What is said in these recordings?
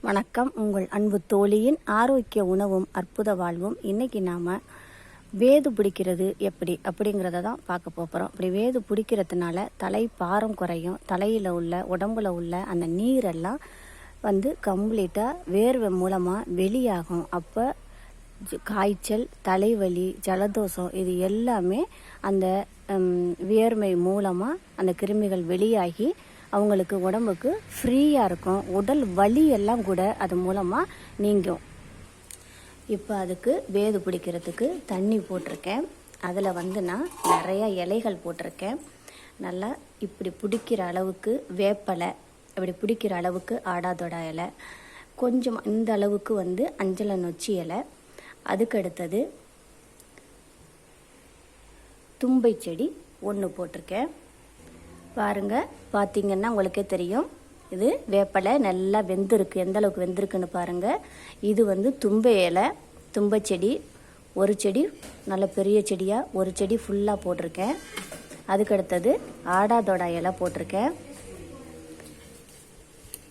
வணக்கம். உங்கள் அன்பு தோழியின் ஆரோக்கிய உணவும் அற்புத வாழ்வும். இன்றைக்கி நாம் வேது பிடிக்கிறது எப்படி அப்படிங்கிறத தான் பார்க்க போகிறோம். அப்படி வேது பிடிக்கிறதுனால தலை பாரம் குறையும். தலையில் உள்ள உடம்புல உள்ள அந்த நீரெல்லாம் கம்ப்ளீட்டாக வேர்வை மூலமாக வெளியாகும். அப்போ காய்ச்சல், தலைவலி, ஜலதோஷம் இது எல்லாமே அந்த வியர்வை மூலமாக அந்த கிருமிகள் வெளியாகி அவங்களுக்கு உடம்புக்கு ஃப்ரீயாக இருக்கும். உடல் வலி எல்லாம் கூட அது மூலமாக நீங்கும். இப்போ அதுக்கு வேது பிடிக்கிறதுக்கு தண்ணி போட்டிருக்கேன். அதில் நான் நிறையா இலைகள் போட்டிருக்கேன். நல்லா இப்படி பிடிக்கிற அளவுக்கு வேப்பலை, இப்படி பிடிக்கிற அளவுக்கு ஆடாதொடா இலை, கொஞ்சம் இந்த அளவுக்கு அஞ்சலை நொச்சி இலை, அதுக்கு அடுத்தது தும்பை செடி ஒன்று போட்டிருக்கேன். பாருங்கள், பார்த்தீங்கன்னா உங்களுக்கே தெரியும். இது வேப்பலை நல்லா வெந்திருக்கு. எந்த அளவுக்கு வெந்திருக்குன்னு பாருங்கள். இது தும்பை இலை, தும்பை செடி ஒரு செடி, நல்ல பெரிய செடியாக ஒரு செடி ஃபுல்லாக போட்டிருக்கேன். அதுக்கடுத்தது ஆடாதொடா இலை போட்டிருக்கேன்.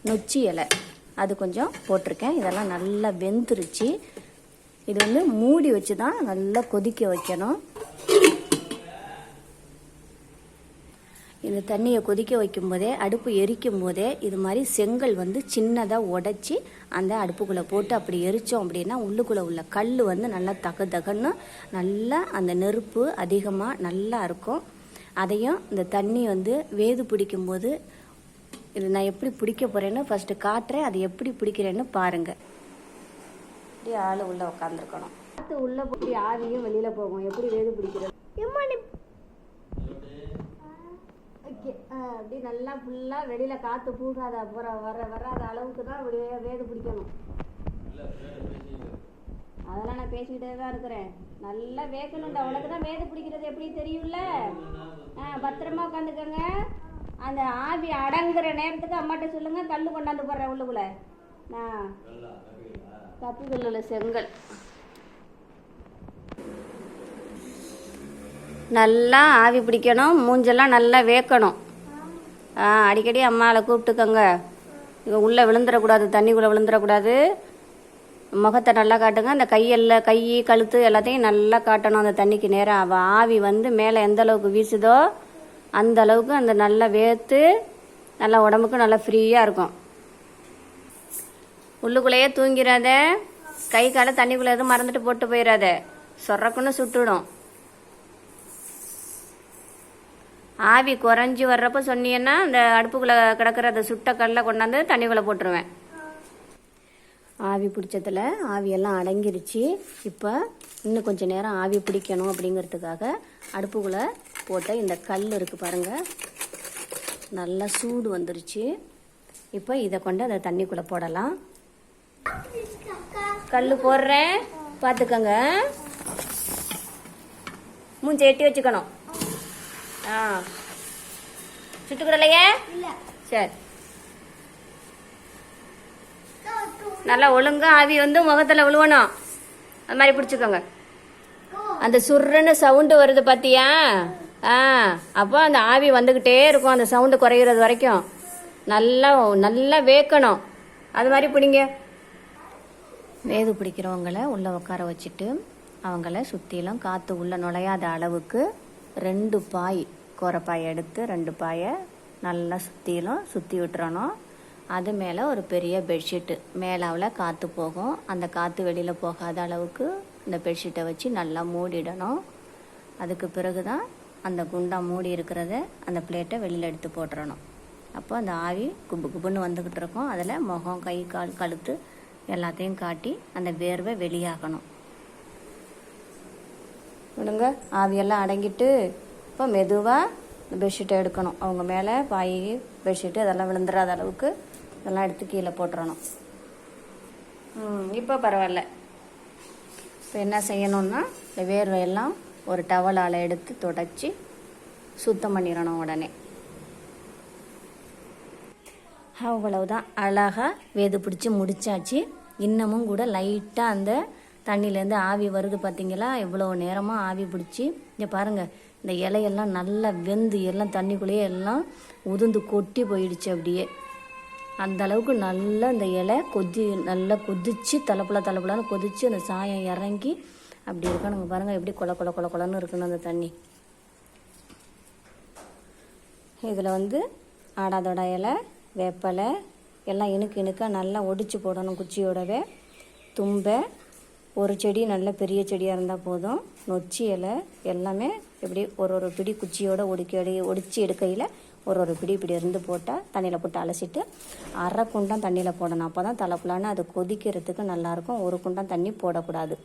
நொச்சி இலை அது கொஞ்சம் போட்டிருக்கேன். இதெல்லாம் நல்லா வெந்துருச்சு. இது மூடி வச்சு தான் நல்லா கொதிக்க வைக்கணும். இந்த தண்ணியை கொதிக்க வைக்கும் போதே, அடுப்பு எரிக்கும் போதே இது மாதிரி செங்கல் சின்னதாக உடைச்சி அந்த அடுப்புக்குள்ளே போட்டு அப்படி எரித்தோம் அப்படின்னா உள்ளுக்குள்ளே உள்ள கல் நல்லா தகன்னு நல்லா அந்த நெருப்பு அதிகமாக நல்லா இருக்கும். அதையும் இந்த தண்ணி வேது பிடிக்கும்போது இது நான் எப்படி பிடிக்க போகிறேன்னு ஃபஸ்ட்டு காட்டுறேன். அது எப்படி பிடிக்கிறேன்னு பாருங்கள். அப்படியே ஆள் உள்ளே உட்காந்துருக்கணும். காற்று உள்ளே போய் ஆவியும் வெளியில் போகும். எப்படி வேது பிடிக்கிறது? அப்படி நல்லா ஃபுல்லாக வெளியில் காற்று பூகாத வராத அளவுக்கு தான் அப்படி வேது பிடிக்கணும். அதெல்லாம் நான் பேசிக்கிட்டே தான் இருக்கிறேன். நல்லா வேக்கணும்டா. உனக்கு தான் வேது பிடிக்கிறது எப்படி தெரியும்ல. பத்திரமா உட்காந்துக்கோங்க. அந்த ஆவி அடங்குற நேரத்துக்கு அம்மாட்ட சொல்லுங்க, கல் கொண்டாந்து போடுறேன் உள்ளுக்குள்ள. கப்புகள் உள்ள செங்கல் நல்லா ஆவி பிடிக்கணும். மூஞ்செல்லாம் நல்லா வேக்கணும். அடிக்கடி அம்மாவை கூப்பிட்டுக்கோங்க. இவன் உள்ளே விழுந்துடக்கூடாது, தண்ணிக்குள்ளே விழுந்துடக்கூடாது. முகத்தை நல்லா காட்டுங்க. அந்த கை கழுத்து எல்லாத்தையும் நல்லா காட்டணும். அந்த தண்ணிக்கு நேரம் அவள் ஆவி மேலே எந்த அளவுக்கு வீசுதோ அந்த அளவுக்கு அந்த நல்லா வேர்த்து நல்லா உடம்புக்கு நல்லா ஃப்ரீயாக இருக்கும். உள்ளுக்குள்ளேயே தூங்கிறாத. கை காலை தண்ணிக்குள்ளே எதுவும் மறந்துட்டு போட்டு போயிடாத. சொர்றக்குன்னு சுட்டுடும். ஆவி குறைஞ்சி வர்றப்போ சொன்னீங்கன்னா அந்த அடுப்புக்குள்ளே கிடக்கிற அந்த சுட்ட கல்லை கொண்டாந்து தண்ணிக்குள்ளே போட்டுருவேன். ஆவி பிடிச்சதில் ஆவியெல்லாம் அடங்கிருச்சு. இப்போ இன்னும் கொஞ்சம் நேரம் ஆவி பிடிக்கணும் அப்படிங்கிறதுக்காக அடுப்புக்குள்ளே போட்ட இந்த கல் இருக்குது பாருங்கள், நல்லா சூடு வந்துருச்சு. இப்போ இதை கொண்டு அந்த தண்ணிக்குள்ளே போடலாம். கல் போடுறேன், பார்த்துக்கோங்க. மூஞ்சி எட்டி வச்சுக்கணும். சுட்டுக்கிடலையே? சரி. நல்லா ஒழுங்கா ஆவி முகத்துல விழுவணும். அது மாதிரி பிடிச்சுக்கோங்க. அந்த சுருன்னு சவுண்டு வருது பார்த்தியா? அப்போ அந்த ஆவி வந்துக்கிட்டே இருக்கும். அந்த சவுண்டு குறையிறது வரைக்கும் நல்லா நல்லா வேக்கணும். அது மாதிரி பிடிங்க. வேது பிடிக்கிறவங்கள உள்ளே உட்கார வச்சுட்டு அவங்கள சுற்றிலும் காற்று உள்ளே நுழையாத அளவுக்கு 2 பாய், கோரப்பாயை எடுத்து 2 பாயை நல்லா சுற்றி விட்டுறணும். அது மேலே ஒரு பெரிய பெட்ஷீட்டு, மேலாவில் காற்று போகும். அந்த காற்று வெளியில் போகாத அளவுக்கு இந்த பெட்ஷீட்டை வச்சு நல்லா மூடிடணும். அதுக்கு பிறகு தான் அந்த குண்டா மூடி இருக்கிறத அந்த பிளேட்டை வெளியில் எடுத்து போட்டுறணும். அப்போ அந்த ஆவி குப்பு குப்புன்னு வந்துக்கிட்டு இருக்கும். அதில் முகம், கை, கால், கழுத்து எல்லாத்தையும் காட்டி அந்த வேர்வை வெளியாகணும். விடுங்க. ஆவியெல்லாம் அடங்கிட்டு இப்போ மெதுவாக பெட்ஷீட்டை எடுக்கணும். அவங்க மேலே பாய், பெட்ஷீட்டு அதெல்லாம் விழுந்துடாத அளவுக்கு இதெல்லாம் எடுத்து கீழே போட்டுறணும். இப்போ பரவாயில்ல. இப்போ என்ன செய்யணும்னா இந்த வேர்வையெல்லாம் ஒரு டவலால் எடுத்து தொடச்சி சுத்தம் பண்ணிடணும் உடனே. அவ்வளவுதான். அழகாக வேது பிடிச்சி முடிச்சாச்சு. இன்னமும் கூட லைட்டாக அந்த தண்ணியிலேருந்து ஆவி வருது பார்த்தீங்களா? இவ்வளோ நேரமாக ஆவி பிடிச்சி இங்கே பாருங்கள். இந்த இலையெல்லாம் நல்லா வெந்து எல்லாம் தண்ணிக்குள்ளேயே எல்லாம் உதிர்ந்து கொட்டி போயிடுச்சு. அப்படியே அந்த அளவுக்கு நல்லா இந்த இலை நல்லா கொதித்து தலைப்புலான்னு கொதித்து அந்த சாயம் இறங்கி அப்படி இருக்கணுங்க. பாருங்கள் எப்படி கொலன்னு இருக்கணும் அந்த தண்ணி. இதில் வந்து ஆடாதோட இலை, வேப்பலை எல்லாம் இணுக்காக நல்லா ஒடிச்சு போடணும். குச்சியோடவே தும்பை ஒரு செடி நல்ல பெரிய செடியாக இருந்தால் போதும். நொச்சி இலை எல்லாமே இப்படி ஒரு பிடி குச்சியோட ஒடிச்சு எடுக்கையில் ஒரு பிடி இருந்து போட்டால் தண்ணியில் போட்டு அலசிட்டு அரை குண்டம் தண்ணியில் போடணும். அப்போ தான் தலைப்புலான்னு அது கொதிக்கிறதுக்கு நல்லாயிருக்கும். ஒரு குண்டம் தண்ணி போடக்கூடாது.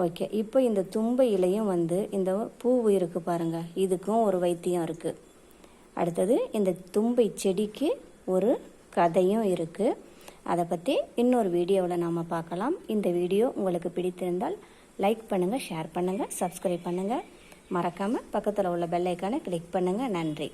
ஓகே, இப்போ இந்த தும்பை இலையும் வந்து இந்த பூ இருக்குது பாருங்கள், இதுக்கும் ஒரு வைத்தியம் இருக்குது. அடுத்தது இந்த தும்பை செடிக்கு ஒரு கதையும் இருக்குது. அதை பற்றி இன்னொரு வீடியோவில் நாம் பார்க்கலாம். இந்த வீடியோ உங்களுக்கு பிடித்திருந்தால் லைக் பண்ணுங்கள், ஷேர் பண்ணுங்கள், சப்ஸ்கிரைப் பண்ணுங்கள். மறக்காமல் பக்கத்தில் உள்ள பெல் ஐக்கானை கிளிக் பண்ணுங்கள். நன்றி.